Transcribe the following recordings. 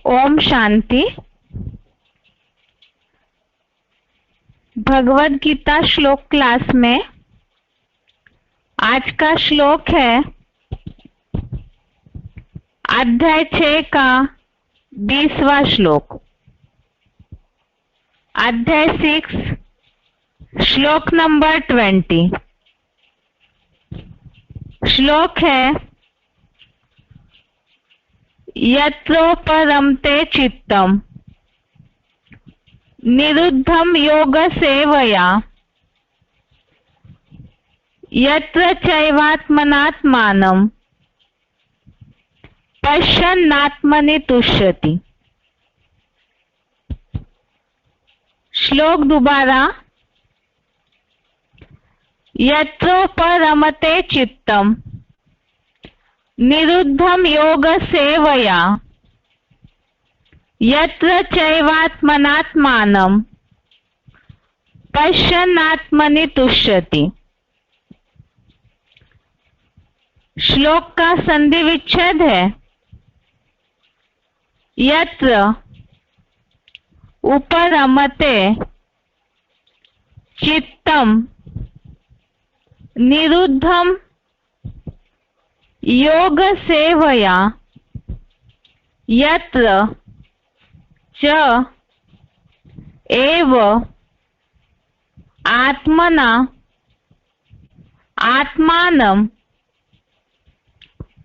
ओम शांति। भगवद गीता श्लोक क्लास में आज का श्लोक है अध्याय 6 का 20वां श्लोक। अध्याय 6 श्लोक नंबर 20। श्लोक है यत्रोपरमते चित्तम निरुद्धम योग सेवया यत्र चैवात्मनात्मानं पश्यन्नात्मनि तुष्यति। श्लोक दोबारा। यत्रोपरमते चित्तम निरुद्धम योग सेवया यत्र चैवात्मनात्मानं पश्यन्नात्मनि तुष्यति। श्लोक का संधि विच्छेद है यत्र उपरमते चित्तम निरुद्धम योग सेवया यत्र च एव आत्मना आत्मानं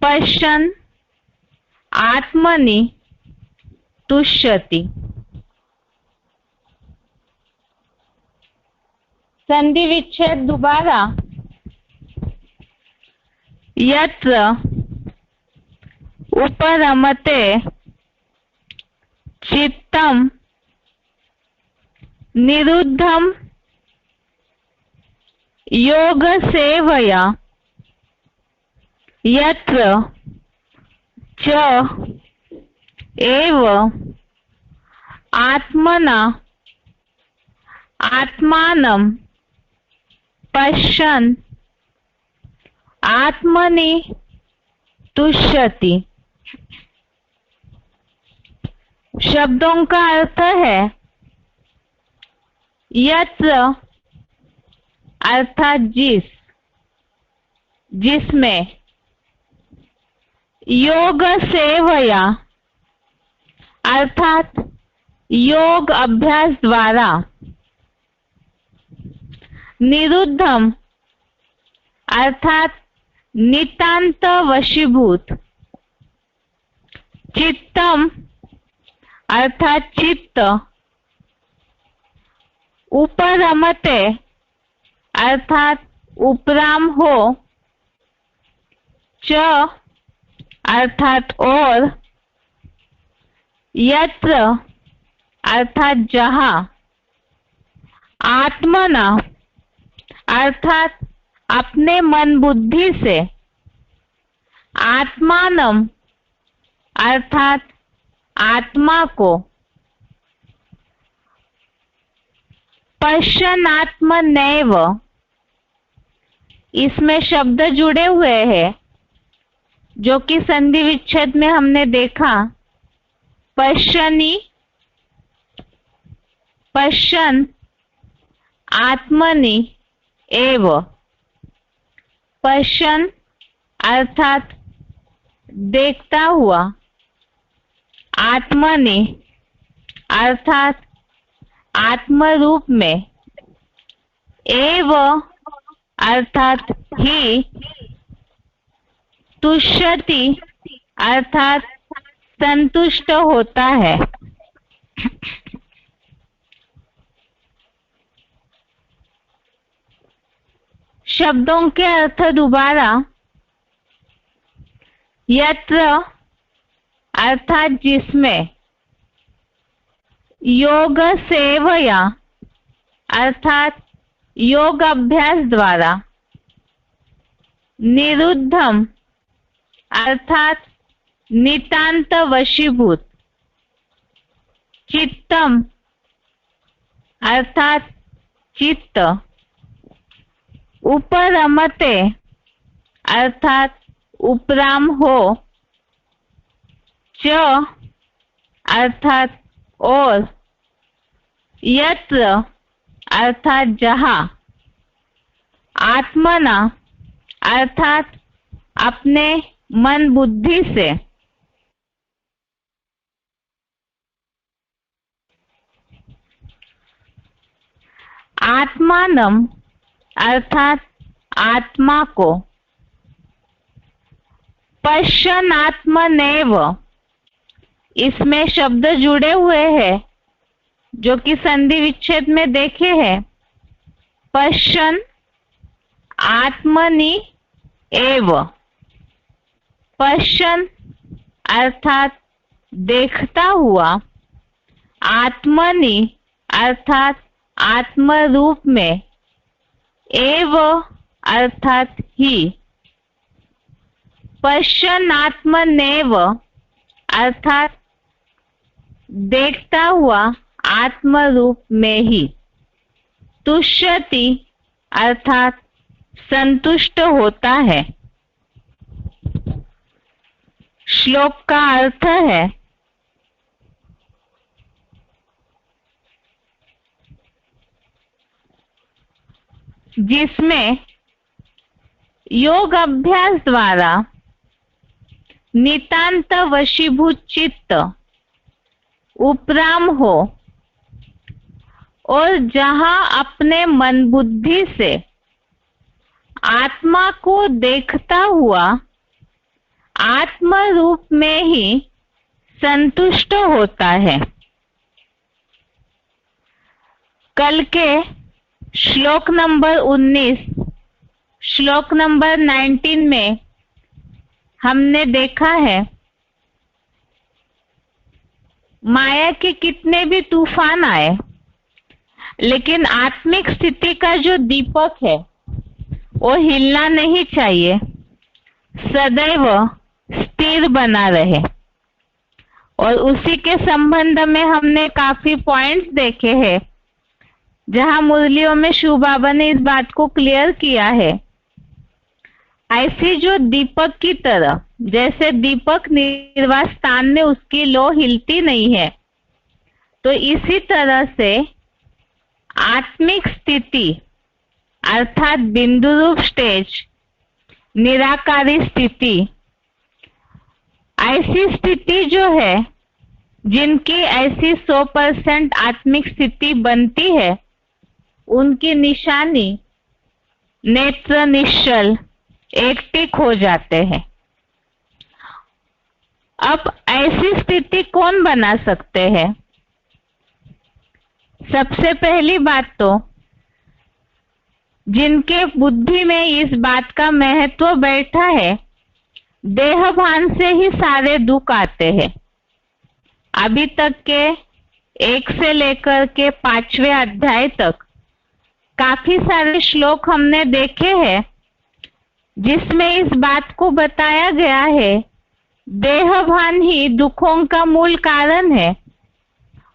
पश्यन् आत्मनि तुष्यति। संधि विच्छेद दोबारा। यत्र उपरमते चित्तम निरुद्धम योग सेवया यत्र च एव आत्मना आत्मानं पश्यन् आत्मनि तुष्यति। शब्दों का अर्थ है यत्र अर्थात जिसमें योग सेवया अर्थात योग अभ्यास द्वारा निरुद्धम अर्थात नितांत वशीभूत चित्तम अर्थात चित्त उपरमते अर्थात उपराम हो च अर्थात और यत्र अर्थात जहाँ आत्मना अर्थात अपने मन बुद्धि से आत्मानम अर्थात आत्मा को पश्यन्नात्मनैव इसमें शब्द जुड़े हुए हैं जो कि संधि विच्छेद में हमने देखा। पश्यनि पश्यन् आत्मनि एव पश्यन् अर्थात देखता हुआ आत्मनि अर्थात आत्म रूप में एव अर्थात ही तुष्यति अर्थात संतुष्ट होता है। शब्दों के अर्थ दोबारा। यत्र अर्थात जिसमें योग सेवया अर्थात योग अभ्यास द्वारा निरुद्धम अर्थात नितांत वशीभूत चित्तम अर्थात चित्त उपरमते अर्थात उपराम हो च अर्थात और, यत्र अर्थात जहाँ, आत्मना अर्थात अपने मन बुद्धि से, आत्मानम अर्थात आत्मा को, पश्यन्नात्मनैव, इसमें शब्द जुड़े हुए हैं जो कि संधि विच्छेद में देखे हैं। पश्यन् आत्मनि एव, पश्यन् अर्थात देखता हुआ, आत्मनि अर्थात आत्म रूप में, एव अर्थात ही, पश्यन्नात्मनैव अर्थात देखता हुआ आत्म रूप में ही, तुष्यति अर्थात संतुष्ट होता है। श्लोक का अर्थ है जिसमें योग अभ्यास द्वारा नितांत वशीभूत चित्त उपराम हो और जहां अपने मन बुद्धि से आत्मा को देखता हुआ आत्म रूप में ही संतुष्ट होता है। कल के श्लोक नंबर 19, श्लोक नंबर 19 में हमने देखा है माया के कितने भी तूफान आए, लेकिन आत्मिक स्थिति का जो दीपक है वो हिलना नहीं चाहिए, सदैव स्थिर बना रहे। और उसी के संबंध में हमने काफी पॉइंट्स देखे हैं जहां मुरलियों में शिव बाबा ने इस बात को क्लियर किया है। ऐसी जो दीपक की तरह, जैसे दीपक निर्वात स्थान में उसकी लो हिलती नहीं है, तो इसी तरह से आत्मिक स्थिति अर्थात बिंदु रूप स्टेज, निराकारी स्थिति, ऐसी स्थिति जो है जिनकी ऐसी 100% आत्मिक स्थिति बनती है, उनकी निशानी नेत्र निश्चल एकटिक हो जाते हैं। अब ऐसी स्थिति कौन बना सकते हैं? सबसे पहली बात तो जिनके बुद्धि में इस बात का महत्व बैठा है, देह भान से ही सारे दुख आते हैं। अभी तक के 1 से लेकर के 5वें अध्याय तक काफी सारे श्लोक हमने देखे हैं जिसमें इस बात को बताया गया है देह भान ही दुखों का मूल कारण है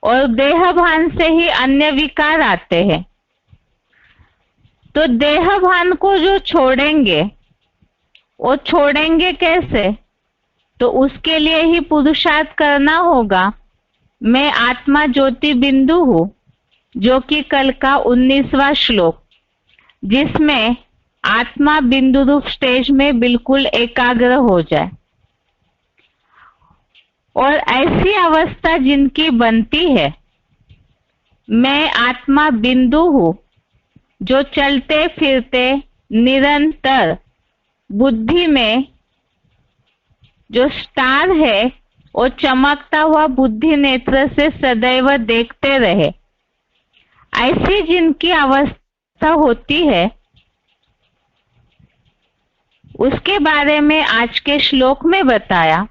और देह भान से ही अन्य विकार आते हैं। तो देह भान को जो छोड़ेंगे, वो छोड़ेंगे कैसे? तो उसके लिए ही पुरुषार्थ करना होगा। मैं आत्मा ज्योति बिंदु हूं, जो कि कल का 19वां श्लोक, जिसमें आत्मा बिंदु रूप स्टेज में बिल्कुल एकाग्र हो जाए। और ऐसी अवस्था जिनकी बनती है, मैं आत्मा बिंदु हूं, जो चलते फिरते निरंतर बुद्धि में जो स्टार है वो चमकता हुआ बुद्धि नेत्र से सदैव देखते रहे। ऐसी जिनकी अवस्था होती है, उसके बारे में आज के श्लोक में बताया।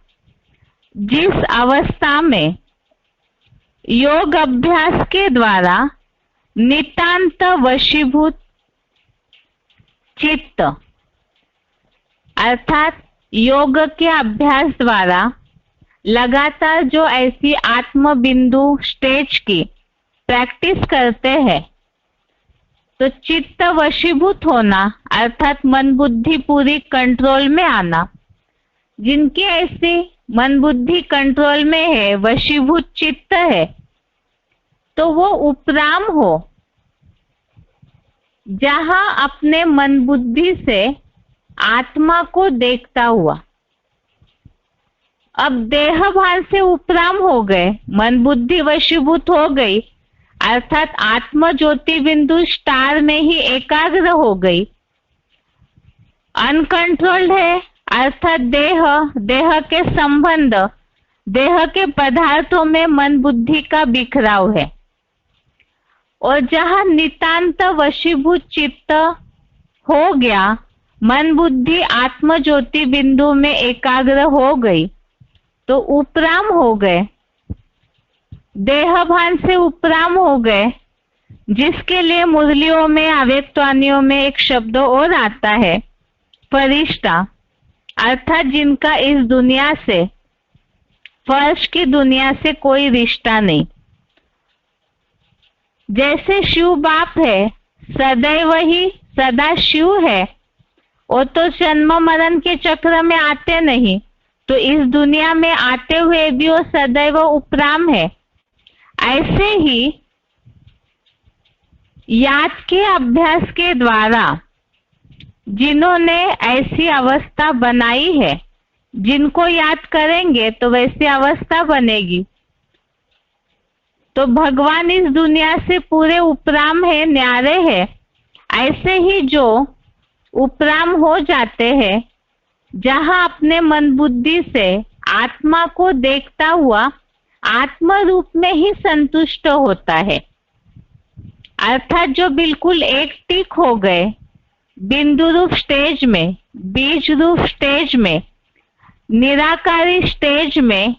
जिस अवस्था में योग अभ्यास के द्वारा नितांत वशीभूत चित्त अर्थात योग के अभ्यास द्वारा लगातार जो ऐसी आत्म बिंदु स्टेज की प्रैक्टिस करते हैं, तो चित्त वशीभूत होना अर्थात मन बुद्धि पूरी कंट्रोल में आना, जिनकी ऐसी मन बुद्धि कंट्रोल में है, वशीभूत चित्त है, तो वो उपराम हो जहां अपने मन बुद्धि से आत्मा को देखता हुआ। अब देह भान से उपराम हो गए, मन बुद्धि वशीभूत हो गई, अर्थात आत्म ज्योति बिंदु स्टार में ही एकाग्र हो गई। अनकंट्रोल्ड है, अर्थात देह के संबंध, देह के पदार्थों में मन बुद्धि का बिखराव है। और जहां नितांत वशीभूत चित्त हो गया, मन बुद्धि आत्म ज्योति बिंदु में एकाग्र हो गई, तो उपराम हो गए, देह भान से उपराम हो गए, जिसके लिए मुरलियों में, अव्यक्तवाणियों में एक शब्द और आता है, फरिश्ता, अर्थात जिनका इस दुनिया से, फर्श की दुनिया से कोई रिश्ता नहीं। जैसे शिव बाप है, सदैव ही सदा शिव है, वो तो जन्म मरण के चक्र में आते नहीं, तो इस दुनिया में आते हुए भी वो सदैव उपराम है। ऐसे ही याद के अभ्यास के द्वारा जिन्होंने ऐसी अवस्था बनाई है, जिनको याद करेंगे तो वैसी अवस्था बनेगी, तो भगवान इस दुनिया से पूरे उपराम है, न्यारे है। ऐसे ही जो उपराम हो जाते हैं, जहां अपने मन बुद्धि से आत्मा को देखता हुआ आत्म रूप में ही संतुष्ट होता है, अर्थात जो बिल्कुल एक टिक हो गए, बिंदु रूप स्टेज में, बीज रूप स्टेज में, निराकारी स्टेज में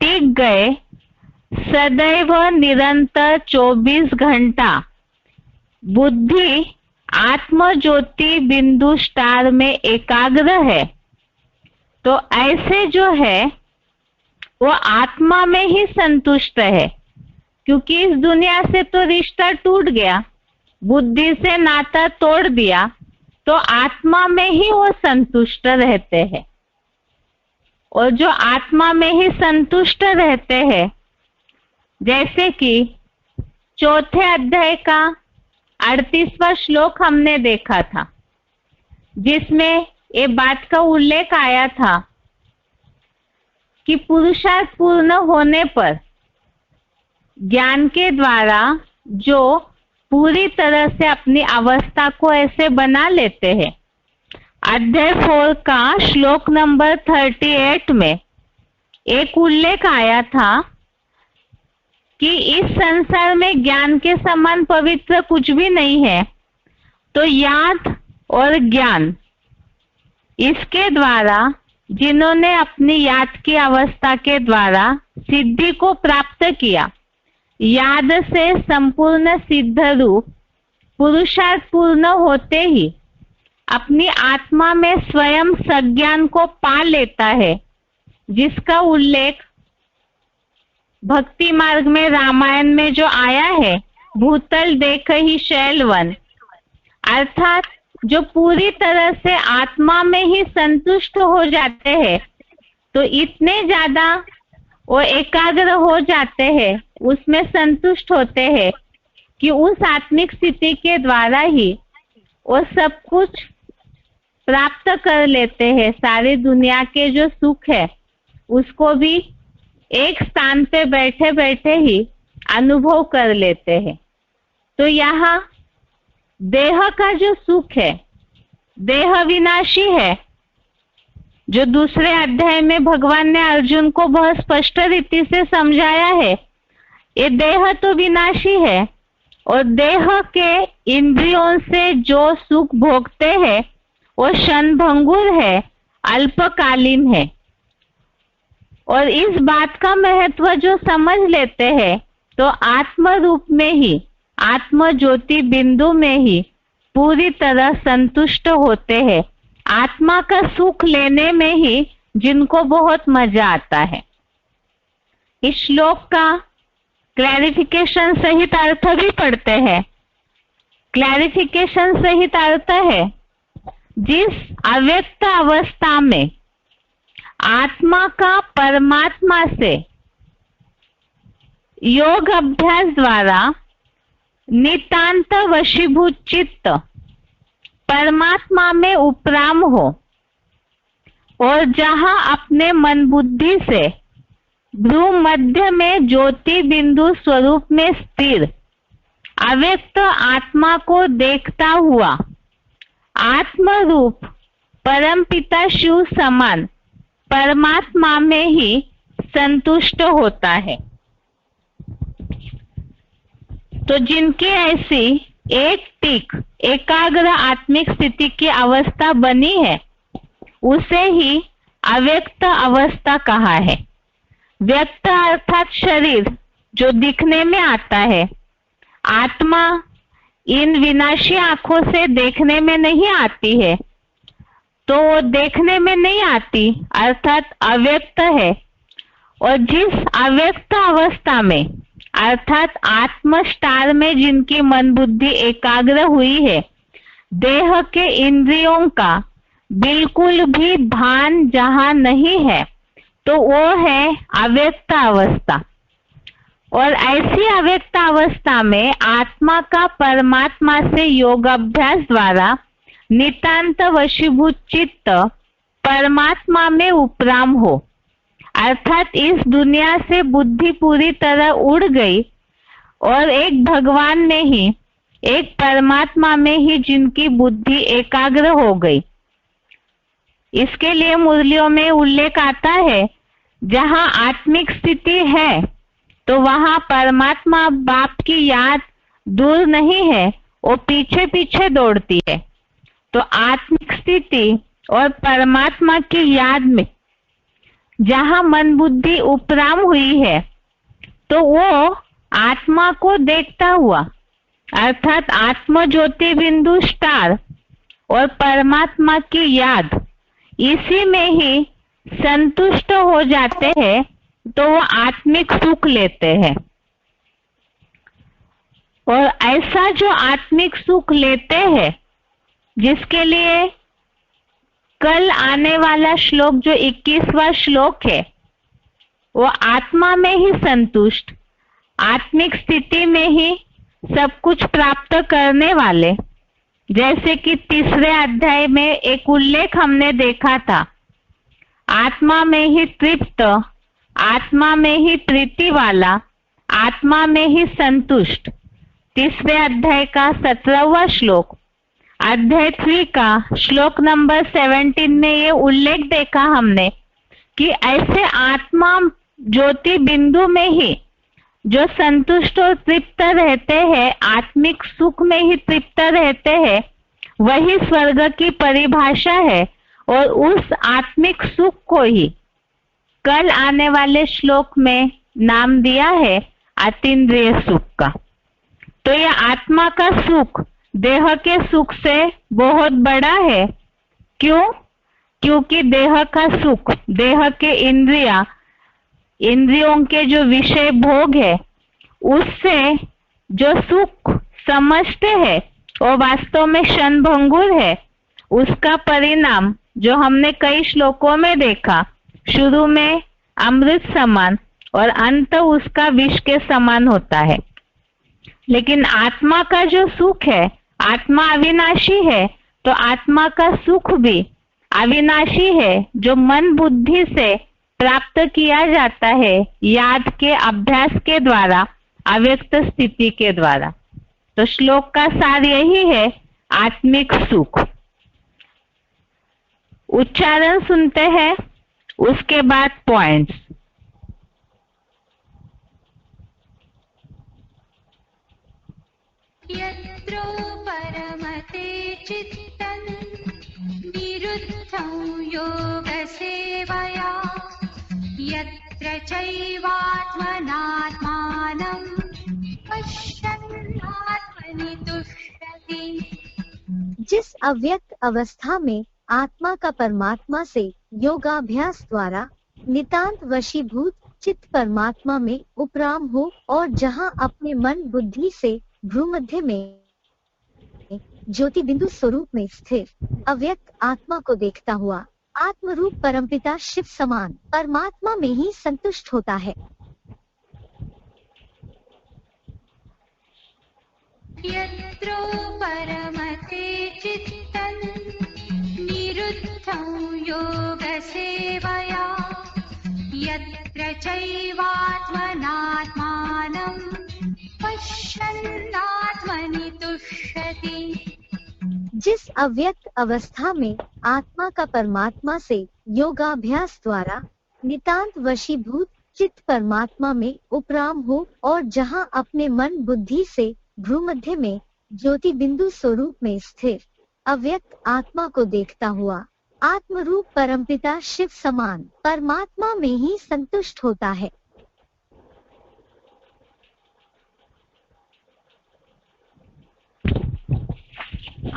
टिक गए, सदैव निरंतर 24 घंटा बुद्धि आत्म ज्योति बिंदु स्टार में एकाग्र है, तो ऐसे जो है वो आत्मा में ही संतुष्ट है, क्योंकि इस दुनिया से तो रिश्ता टूट गया, बुद्धि से नाता तोड़ दिया, तो आत्मा में ही वो संतुष्ट रहते हैं। और जो आत्मा में ही संतुष्ट रहते हैं, जैसे कि चौथे अध्याय का 38वां श्लोक हमने देखा था, जिसमें ये बात का उल्लेख आया था कि पुरुषार्थ पूर्ण होने पर ज्ञान के द्वारा जो पूरी तरह से अपनी अवस्था को ऐसे बना लेते हैं। अध्याय 4 का श्लोक नंबर 38 में एक उल्लेख आया था कि इस संसार में ज्ञान के समान पवित्र कुछ भी नहीं है, तो याद और ज्ञान, इसके द्वारा जिन्होंने अपनी याद की अवस्था के द्वारा सिद्धि को प्राप्त किया, याद से संपूर्ण सिद्ध रूप पुरुषार्थ पूर्ण होते ही अपनी आत्मा में स्वयं सज्ञान को पा लेता है, जिसका उल्लेख भक्ति मार्ग में रामायण में जो आया है, भूतल देख ही शैलवन, अर्थात जो पूरी तरह से आत्मा में ही संतुष्ट हो जाते हैं, तो इतने ज्यादा वो एकाग्र हो जाते हैं, उसमें संतुष्ट होते हैं कि उस आत्मिक स्थिति के द्वारा ही वो सब कुछ प्राप्त कर लेते हैं। सारी दुनिया के जो सुख है उसको भी एक स्थान पे बैठे बैठे ही अनुभव कर लेते हैं। तो यहाँ देह का जो सुख है, देह विनाशी है, जो दूसरे अध्याय में भगवान ने अर्जुन को बहुत स्पष्ट रीति से समझाया है। ये देह तो विनाशी है और देह के इंद्रियों से जो सुख भोगते हैं वो क्षणभंगुर है, अल्पकालीन है। और इस बात का महत्व जो समझ लेते हैं, तो आत्म रूप में ही, आत्म ज्योति बिंदु में ही पूरी तरह संतुष्ट होते हैं। आत्मा का सुख लेने में ही जिनको बहुत मजा आता है। इस श्लोक का क्लैरिफिकेशन सहित अर्थ भी पढ़ते हैं। क्लैरिफिकेशन सहित अर्थ है, जिस अव्यक्त अवस्था में आत्मा का परमात्मा से योग अभ्यास द्वारा नितांत वशीभूत चित्त परमात्मा में उपराम हो और जहां अपने मन बुद्धि से भ्रू मध्य में ज्योति बिंदु स्वरूप में स्थिर अव्यक्त आत्मा को देखता हुआ आत्म रूप परमपिता शिव समान परमात्मा में ही संतुष्ट होता है। तो जिनकी ऐसी एक टिक एकाग्र आत्मिक स्थिति की अवस्था बनी है उसे ही अव्यक्त अवस्था कहा है। व्यक्त अर्थात शरीर जो दिखने में आता है, आत्मा इन विनाशी आंखों से देखने में नहीं आती है, तो वो देखने में नहीं आती अर्थात अव्यक्त है। और जिस अव्यक्त अवस्था में अर्थात आत्म स्टार में जिनकी मन बुद्धि एकाग्र हुई है, देह के इंद्रियों का बिल्कुल भी भान जहां नहीं है, तो वो है अव्यक्त अवस्था। और ऐसी अव्यक्त अवस्था में आत्मा का परमात्मा से योग अभ्यास द्वारा नितांत वशीभूत चित्त परमात्मा में उपराम हो, अर्थात इस दुनिया से बुद्धि पूरी तरह उड़ गई और एक भगवान में ही, एक परमात्मा में ही जिनकी बुद्धि एकाग्र हो गई। इसके लिए मुरलियों में उल्लेख आता है, जहां आत्मिक स्थिति है तो वहां परमात्मा बाप की याद दूर नहीं है, वो पीछे पीछे दौड़ती है। तो आत्मिक स्थिति और परमात्मा की याद में जहां मन बुद्धि उपराम हुई है, तो वो आत्मा को देखता हुआ अर्थात आत्म ज्योति बिंदु स्टार और परमात्मा की याद इसी में ही संतुष्ट हो जाते हैं, तो वो आत्मिक सुख लेते हैं। और ऐसा जो आत्मिक सुख लेते हैं, जिसके लिए कल आने वाला श्लोक जो 21वां श्लोक है, वो आत्मा में ही संतुष्ट, आत्मिक स्थिति में ही सब कुछ प्राप्त करने वाले, जैसे कि 3रे अध्याय में एक उल्लेख हमने देखा था, आत्मा में ही तृप्त, आत्मा में ही प्रीति वाला, आत्मा में ही संतुष्ट। 3रे अध्याय का 17वां श्लोक, अध्याय 3 का श्लोक नंबर 17 में ये उल्लेख देखा हमने कि ऐसे आत्मा ज्योति बिंदु में ही जो संतुष्ट और तृप्त रहते हैं, आत्मिक सुख में ही तृप्त रहते हैं, वही स्वर्ग की परिभाषा है। और उस आत्मिक सुख को ही कल आने वाले श्लोक में नाम दिया है अतीन्द्रिय सुख का। तो यह आत्मा का सुख देह के सुख से बहुत बड़ा है। क्यों? क्योंकि देह का सुख, देह के इंद्रियों के जो विषय भोग है, उससे जो सुख समझते हैं वो वास्तव में क्षणभंगुर है। उसका परिणाम जो हमने कई श्लोकों में देखा, शुरू में अमृत समान और अंत उसका विष के समान होता है। लेकिन आत्मा का जो सुख है, आत्मा अविनाशी है, तो आत्मा का सुख भी अविनाशी है, जो मन बुद्धि से प्राप्त किया जाता है याद के अभ्यास के द्वारा, अव्यक्त स्थिति के द्वारा। तो श्लोक का सार यही है, आत्मिक सुख। उच्चारण सुनते हैं, उसके बाद पॉइंट्स। यत्रो परमते चित्तं विरुद्धं योगसेवया यत्र चैवात्मनात्मानं पश्यन्नात्मनि तुष्यति। जिस अव्यक्त अवस्था में आत्मा का परमात्मा से योगाभ्यास द्वारा नितांत वशीभूत चित्त परमात्मा में उपराम हो और जहां अपने मन बुद्धि से भ्रूमध्य में ज्योति बिंदु स्वरूप में स्थिर अव्यक्त आत्मा को देखता हुआ आत्मरूप परमपिता शिव समान परमात्मा में ही संतुष्ट होता है। यत्रो परमते चित्तन् निरुद्धं योगसेवया यत्र चैवात्मनात्मानं पश्यन्नात्मनि तुष्यति। जिस अव्यक्त अवस्था में आत्मा का परमात्मा से योगाभ्यास द्वारा नितांत वशीभूत चित्त परमात्मा में उपराम हो और जहाँ अपने मन बुद्धि से भ्रूमध्य में ज्योति बिंदु स्वरूप में स्थिर अव्यक्त आत्मा को देखता हुआ आत्मरूप परमपिता शिव समान परमात्मा में ही संतुष्ट होता है।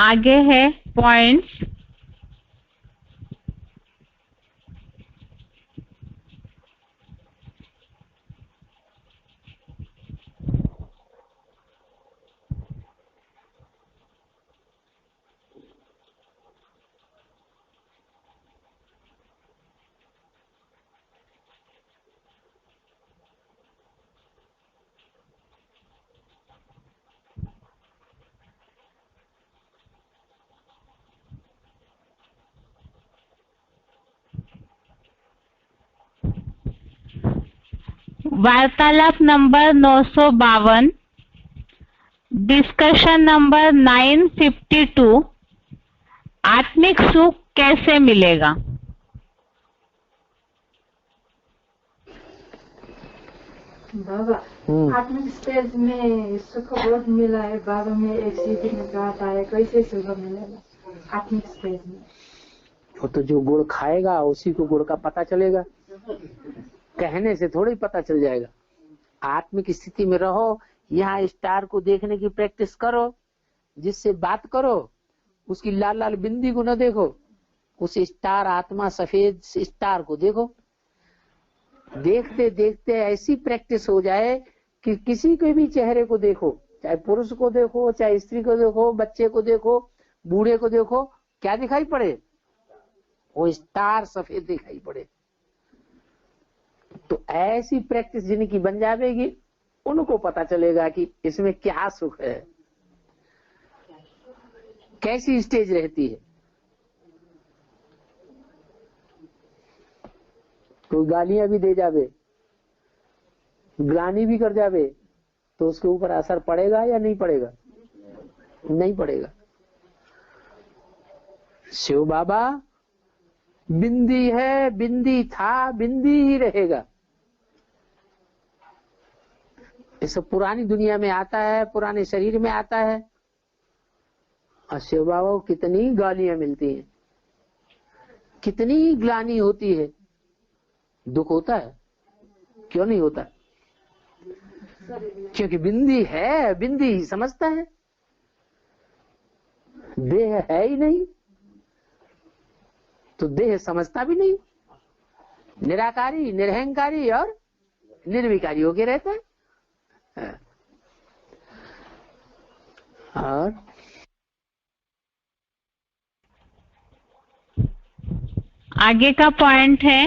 आगे है पॉइंट्स। वार्तालाप नंबर 952, डिस्कशन नंबर 952, आत्मिक सुख कैसे मिलेगा। बाबा आत्मिक स्टेज में सुख बहुत मिला है बाबा, में एक सीधी में कहा है कैसे सुख मिलेगा आत्मिक स्टेज में। वो तो जो गुड़ खाएगा उसी को गुड़ का पता चलेगा, कहने से थोड़ी पता चल जाएगा। आत्मिक स्थिति में रहो, यहाँ स्टार को देखने की प्रैक्टिस करो, जिससे बात करो उसकी लाल लाल बिंदी को न देखो, उस स्टार आत्मा सफेद स्टार को देखो। देखते देखते ऐसी प्रैक्टिस हो जाए कि किसी के भी चेहरे को देखो, चाहे पुरुष को देखो, चाहे स्त्री को देखो, बच्चे को देखो, बूढ़े को देखो, क्या दिखाई पड़े? वो स्टार सफेद दिखाई पड़े। तो ऐसी प्रैक्टिस जिनकी बन जाएगी उनको पता चलेगा कि इसमें क्या सुख है, कैसी स्टेज रहती है। कोई गालियां भी दे जावे, ग्लानि भी कर जावे, तो उसके ऊपर असर पड़ेगा या नहीं पड़ेगा? नहीं पड़ेगा। शिव बाबा बिंदी है, बिंदी था, बिंदी ही रहेगा। ये सब पुरानी दुनिया में आता है, पुराने शरीर में आता है। और शिव बाबा को कितनी गालियां मिलती हैं, कितनी ग्लानि होती है, दुख होता है, क्यों नहीं होता? क्योंकि बिंदी है, बिंदी ही समझता है, देह है ही नहीं तो देह समझता भी नहीं। निराकारी, निरहंकारी और निर्विकारी होके रहता है। और आगे का पॉइंट है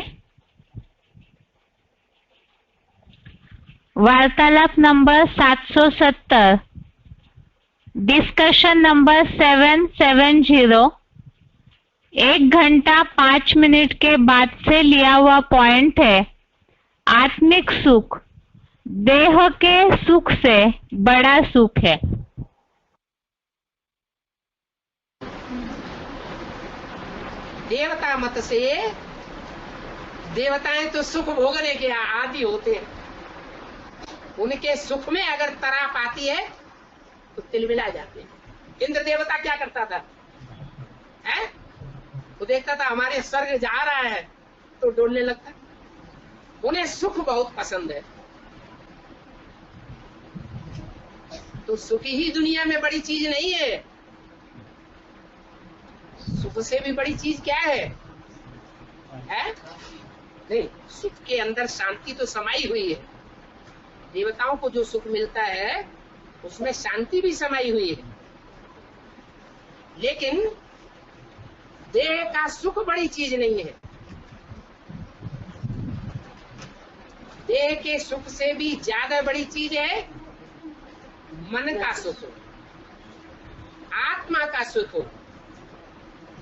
वार्तालाप नंबर 770, डिस्कशन नंबर 770, 1 घंटा 5 मिनट के बाद से लिया हुआ पॉइंट है। आत्मिक सुख देह के सुख से बड़ा सुख है। देवता मत से देवताएं तो सुख भोगने के आदि होते हैं, उनके सुख में अगर तराप आती है तो तिलमिला जाते हैं। इंद्र देवता क्या करता था? है? वो देखता था हमारे स्वर्ग जा रहा है तो डोलने लगता। उन्हें सुख बहुत पसंद है। तो सुख ही दुनिया में बड़ी चीज नहीं है। सुख से भी बड़ी चीज क्या है? नहीं, सुख के अंदर शांति तो समाई हुई है। देवताओं को जो सुख मिलता है उसमें शांति भी समाई हुई है। लेकिन देह का सुख बड़ी चीज नहीं है। देह के सुख से भी ज्यादा बड़ी चीज है मन का सुख, आत्मा का सुख।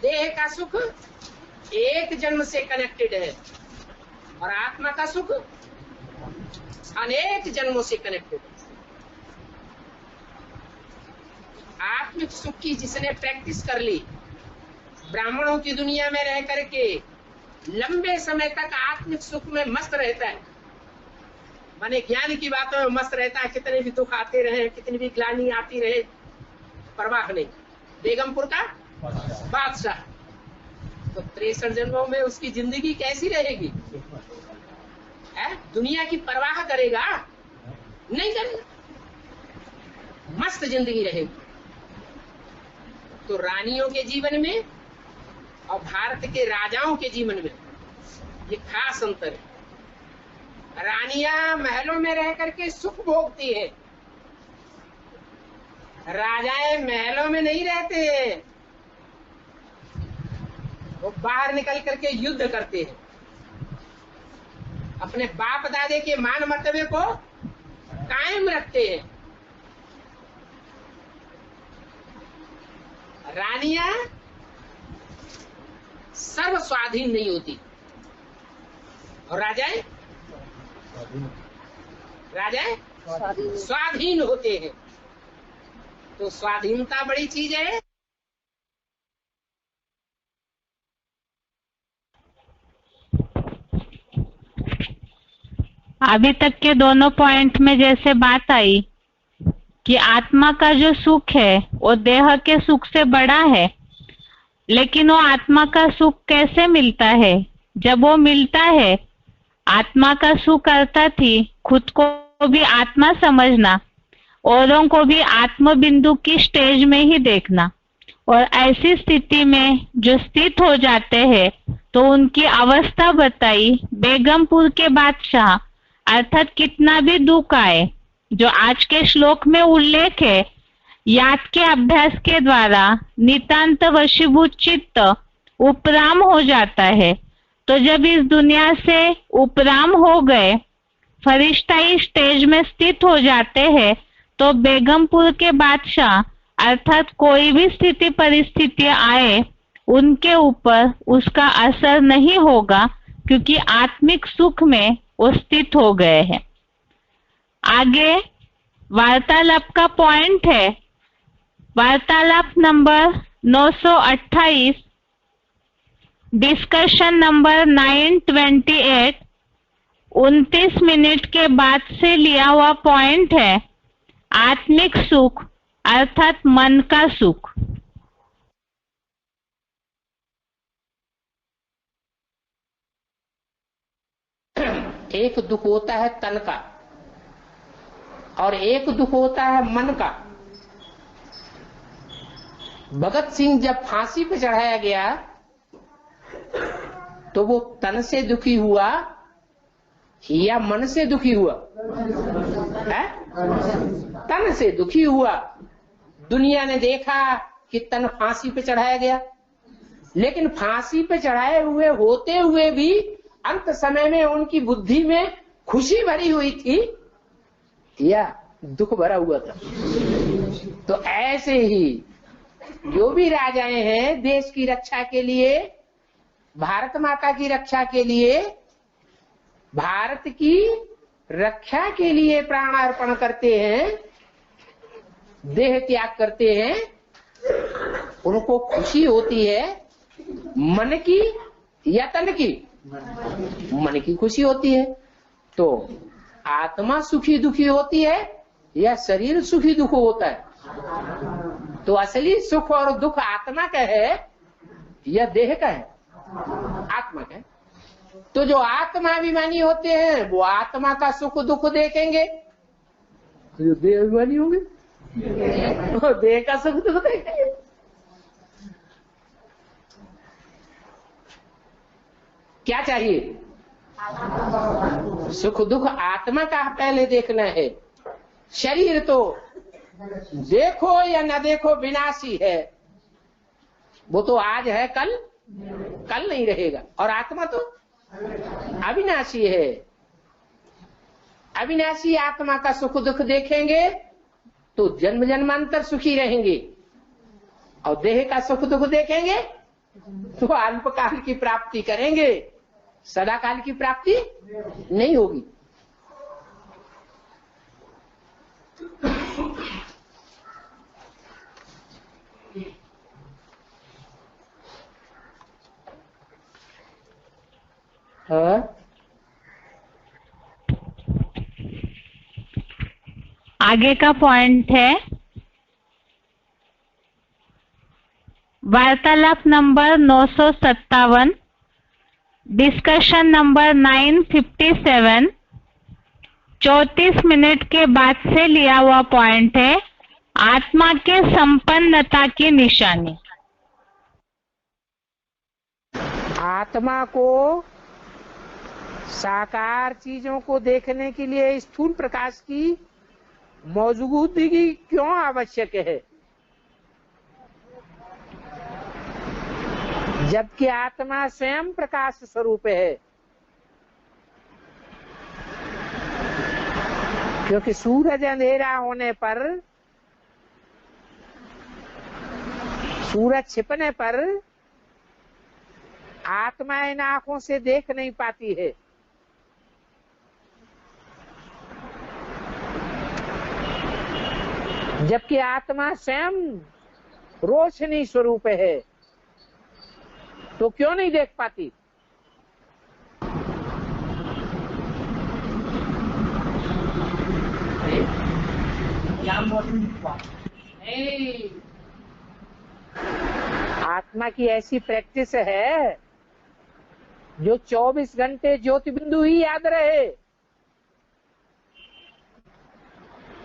देह का सुख एक जन्म से कनेक्टेड है और आत्मा का सुख अनेक जन्मों से कनेक्टेड है। आत्मिक सुख की जिसने प्रैक्टिस कर ली, ब्राह्मणों की दुनिया में रह करके लंबे समय तक आत्मिक सुख में मस्त रहता है, माने ज्ञान की बातों में मस्त रहता है। कितने भी दुख आते रहे, कितनी भी ग्लानि आती रहे, परवाह नहीं। बेगमपुर का बादशाह, तो 63 जन्मों में उसकी जिंदगी कैसी रहेगी? है? दुनिया की परवाह करेगा? नहीं करेगा, मस्त जिंदगी रहेगी। तो रानियों के जीवन में और भारत के राजाओं के जीवन में ये खास अंतर है। रानियां महलों में रह करके सुख भोगती है, राजाएं महलों में नहीं रहते हैं, वो बाहर निकल करके युद्ध करते हैं, अपने बाप दादे के मान मर्तबे को कायम रखते हैं। रानियां सर्व स्वाधीन नहीं होती और राजाएं स्वाधीन होते हैं। तो स्वाधीनता बड़ी चीज है। अभी तक के दोनों पॉइंट में जैसे बात आई कि आत्मा का जो सुख है वो देह के सुख से बड़ा है, लेकिन वो आत्मा का सुख कैसे मिलता है? जब वो मिलता है, आत्मा का सुख अर्थात ही खुद को भी आत्मा समझना, औरों को भी आत्म बिंदु की स्टेज में ही देखना, और ऐसी स्थिति में जो स्थित हो जाते हैं तो उनकी अवस्था बताई बेगमपुर के बादशाह, अर्थात कितना भी दुख आए, जो आज के श्लोक में उल्लेख है, याद के अभ्यास के द्वारा नितांत वशीभूत चित्त उपराम हो जाता है। तो जब इस दुनिया से उपराम हो गए, फरिश्ताई स्टेज में स्थित हो जाते हैं, तो बेगमपुर के बादशाह अर्थात कोई भी स्थिति परिस्थिति आए उनके ऊपर उसका असर नहीं होगा, क्योंकि आत्मिक सुख में वो स्थित हो गए हैं। आगे वार्तालाप का पॉइंट है, वार्तालाप नंबर 928, डिस्कशन नंबर 928, 29 मिनट के बाद से लिया हुआ पॉइंट है, आत्मिक सुख अर्थात मन का सुख। एक दुख होता है तन का और एक दुख होता है मन का। भगत सिंह जब फांसी पे चढ़ाया गया तो वो तन से दुखी हुआ या मन से दुखी हुआ? है? तन से दुखी हुआ। दुनिया ने देखा कि तन फांसी पे चढ़ाया गया, लेकिन फांसी पे चढ़ाए हुए होते हुए भी अंत समय में उनकी बुद्धि में खुशी भरी हुई थी या दुख भरा हुआ था? तो ऐसे ही जो भी राजाएं हैं देश की रक्षा के लिए, भारत माता की रक्षा के लिए, भारत की रक्षा के लिए प्राण अर्पण करते हैं, देह त्याग करते हैं, उनको खुशी होती है मन की या तन की? मन की खुशी होती है। तो आत्मा सुखी दुखी होती है या शरीर सुखी दुख होता है? तो असली सुख और दुख आत्मा का है या देह का है? आत्मा का है। तो जो आत्माभिमानी होते हैं वो आत्मा का सुख दुख देखेंगे, जो देह अभिमानी होंगे वो देह का सुख दुख देखेंगे। क्या चाहिए? सुख दुख आत्मा का पहले देखना है। शरीर तो देखो या न देखो विनाशी है, वो तो आज है कल कल नहीं रहेगा। और आत्मा तो अविनाशी है। अविनाशी आत्मा का सुख दुख देखेंगे तो जन्म जन्मांतर सुखी रहेंगे, और देह का सुख दुख देखेंगे तो अल्पकाल की प्राप्ति करेंगे, सदाकाल की प्राप्ति नहीं होगी। आगे का पॉइंट है वार्तालाप नंबर 957, डिस्कशन नंबर 957, 34 मिनट के बाद से लिया हुआ पॉइंट है आत्मा के संपन्नता की निशानी। आत्मा को साकार चीजों को देखने के लिए स्थूल प्रकाश की मौजूदगी क्यों आवश्यक है, जबकि आत्मा स्वयं प्रकाश स्वरूप है? क्योंकि सूरज अंधेरा होने पर, सूरज छिपने पर आत्मा इन आंखों से देख नहीं पाती है। जबकि आत्मा स्वयं रोशनी स्वरूप है, तो क्यों नहीं देख पाती? नहीं, आत्मा की ऐसी प्रैक्टिस है जो 24 घंटे ज्योति बिंदु ही याद रहे।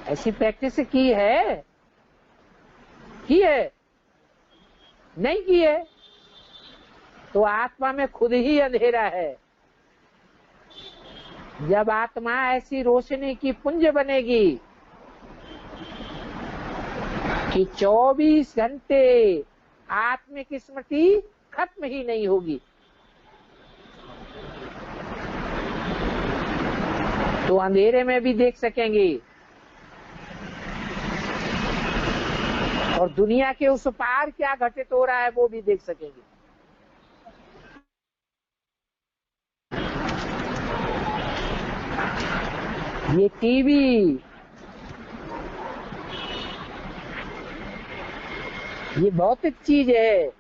ऐसी प्रैक्टिस की है? नहीं की है तो आत्मा में खुद ही अंधेरा है। जब आत्मा ऐसी रोशनी की पुंज बनेगी कि 24 घंटे आत्मिक स्मृति खत्म ही नहीं होगी, तो अंधेरे में भी देख सकेंगे और दुनिया के उस पार क्या घटित हो रहा है वो भी देख सकेंगे। ये टीवी, ये भौतिक चीज है।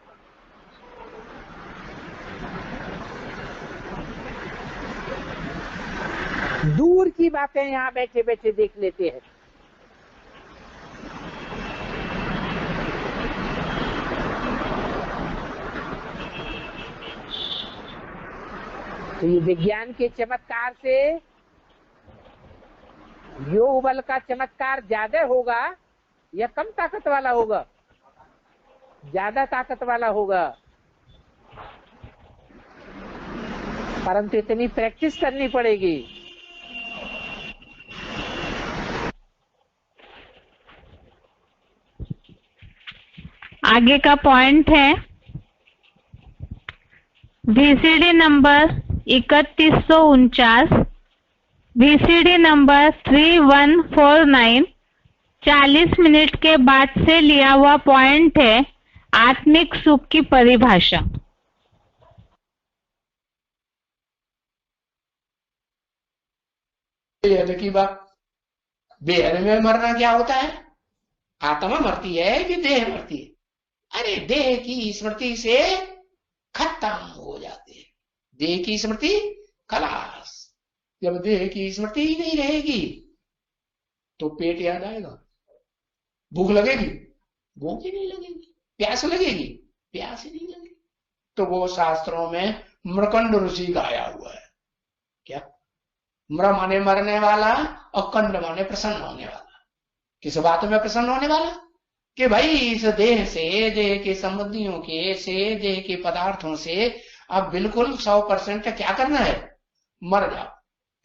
दूर की बातें यहाँ बैठे बैठे देख लेते हैं। तो ये विज्ञान के चमत्कार से योग बल का चमत्कार ज्यादा होगा या कम ताकत वाला होगा? ज्यादा ताकत वाला होगा, परंतु इतनी प्रैक्टिस करनी पड़ेगी। आगे का पॉइंट है VCD number 3149, VCD number 3149, 40 minute के बाद से लिया हुआ पॉइंट है आत्मिक सुख की परिभाषा। की बात, देह में मरना क्या होता है? आत्मा मरती है कि देह मरती है? अरे देह की स्मृति से खत्म हो जाते हैं। देह की स्मृति खलास। जब देह की स्मृति ही नहीं रहेगी तो पेट याद आएगा, भूख लगेगी, भूख ही नहीं लगेगी, प्यास लगेगी, प्यास ही नहीं लगेगी। तो वो शास्त्रों में मृकंड ऋषि गाया हुआ है। क्या? मृ माने मरने वाला और कंड माने प्रसन्न होने वाला। किस बात में प्रसन्न होने वाला? कि भाई इस देह से, देह के संबंधियों के से, देह के पदार्थों से अब बिल्कुल 100% क्या करना है? मर जाओ।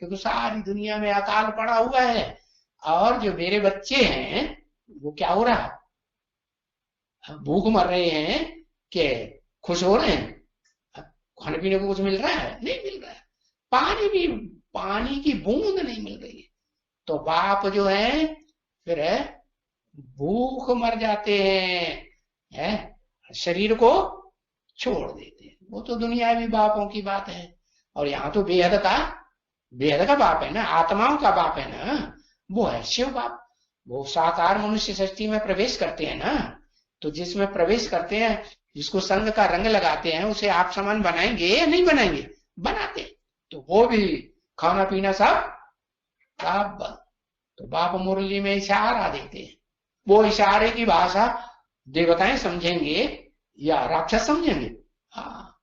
क्योंकि सारी दुनिया में अकाल पड़ा हुआ है और जो मेरे बच्चे हैं वो क्या हो रहा है? भूख मर रहे हैं कि खुश हो रहे हैं? खाने पीने को कुछ मिल रहा है? नहीं मिल रहा है। पानी की बूंद नहीं मिल रही है। तो बाप जो है फिर भूख मर जाते हैं, शरीर को छोड़ देते हैं। वो तो दुनियावी बापों की बात है। और यहाँ तो बेहद का बाप है ना, आत्माओं का बाप है ना, वो है शिव बाप। वो साकार मनुष्य सृष्टि में प्रवेश करते हैं ना, तो जिसमें प्रवेश करते हैं, जिसको संग का रंग लगाते हैं, उसे आप समान बनाएंगे या नहीं बनाएंगे? बनाते। तो वो भी खाना पीना सब बंद। तो बाप मुरली में इशारा देते हैं। वो इशारे की भाषा देवताएं समझेंगे या राक्षस समझेंगे? हाँ,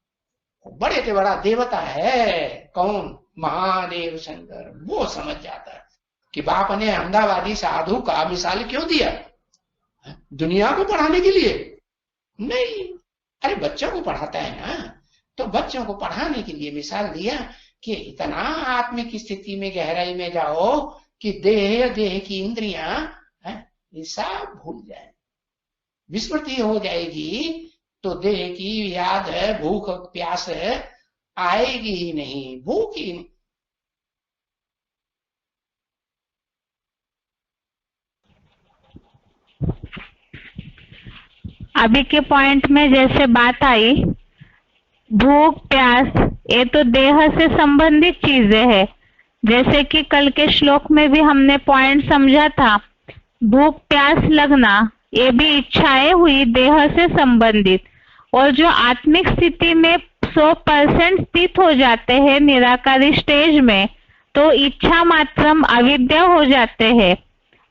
बड़े से बड़ा देवता है कौन? महादेव शंकर। वो समझ जाता है कि बाप ने अहमदाबादी साधु का मिसाल क्यों दिया? दुनिया को पढ़ाने के लिए नहीं, अरे बच्चों को पढ़ाता है ना, तो बच्चों को पढ़ाने के लिए मिसाल दिया कि इतना आत्मिक स्थिति में गहराई में जाओ कि देह की इंद्रियां ये सब भूल जाए, विस्मृति हो जाएगी। तो देह की याद है, भूख प्यास आएगी ही नहीं, भूख ही नहीं। अभी के पॉइंट में जैसे बात आई, भूख प्यास ये तो देह से संबंधित चीजें है। जैसे कि कल के श्लोक में भी हमने पॉइंट समझा था, भूख प्यास लगना ये भी इच्छाएं हुई देह से संबंधित। और जो आत्मिक स्थिति में 100% स्थित हो जाते हैं निराकारी स्टेज में, तो इच्छा मात्रम अविद्या हो जाते हैं।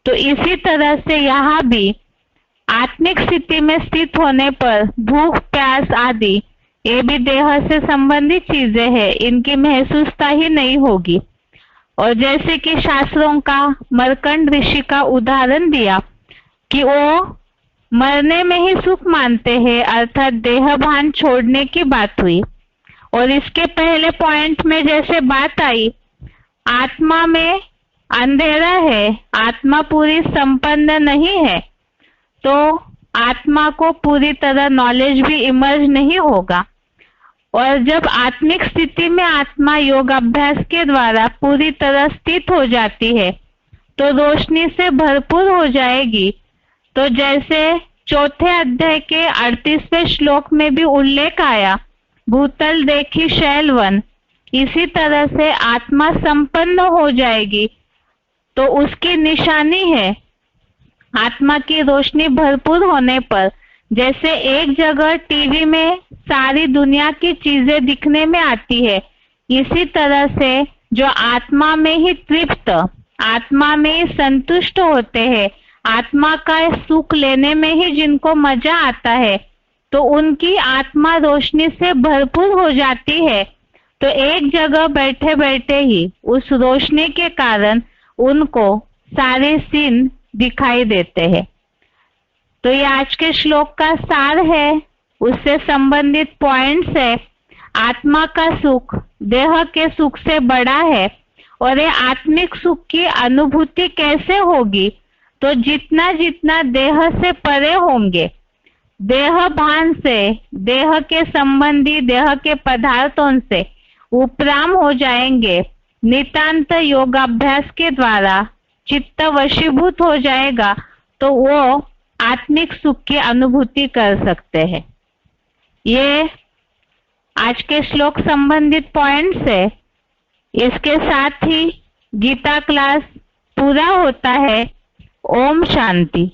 तो इसी तरह से यहाँ भी आत्मिक स्थिति में स्थित होने पर भूख प्यास आदि ये भी देह से संबंधित चीजें हैं, इनकी महसूसता ही नहीं होगी। और जैसे कि शास्त्रों का मरकंड ऋषि का उदाहरण दिया कि वो मरने में ही सुख मानते हैं, अर्थात देह भान छोड़ने की बात हुई। और इसके पहले पॉइंट में जैसे बात आई, आत्मा में अंधेरा है, आत्मा पूरी संपन्न नहीं है, तो आत्मा को पूरी तरह नॉलेज भी इमर्ज नहीं होगा। और जब आत्मिक स्थिति में आत्मा योग अभ्यास के द्वारा पूरी तरह स्थित हो जाती है, तो रोशनी से भरपूर हो जाएगी। तो जैसे चौथे अध्याय के 38वें श्लोक में भी उल्लेख आया, भूतल देखी शैलवन, इसी तरह से आत्मा संपन्न हो जाएगी। तो उसकी निशानी है आत्मा की रोशनी भरपूर होने पर। जैसे एक जगह टीवी में सारी दुनिया की चीजें दिखने में आती है, इसी तरह से जो आत्मा में ही तृप्त, आत्मा में ही संतुष्ट होते हैं, आत्मा का सुख लेने में ही जिनको मजा आता है, तो उनकी आत्मा रोशनी से भरपूर हो जाती है। तो एक जगह बैठे बैठे ही उस रोशनी के कारण उनको सारे सीन दिखाई देते हैं। तो ये आज के श्लोक का सार है, उससे संबंधित पॉइंट्स है। आत्मा का सुख देह के सुख से बड़ा है। और ये आत्मिक सुख की अनुभूति कैसे होगी? तो जितना जितना देह से परे होंगे, देह भान से, देह के संबंधी देह के पदार्थों से उपराम हो जाएंगे, नितांत योगाभ्यास के द्वारा चित्त वशीभूत हो जाएगा, तो वो आत्मिक सुख की अनुभूति कर सकते हैं। ये आज के श्लोक संबंधित पॉइंट्स है। इसके साथ ही गीता क्लास पूरा होता है। ओम शांति।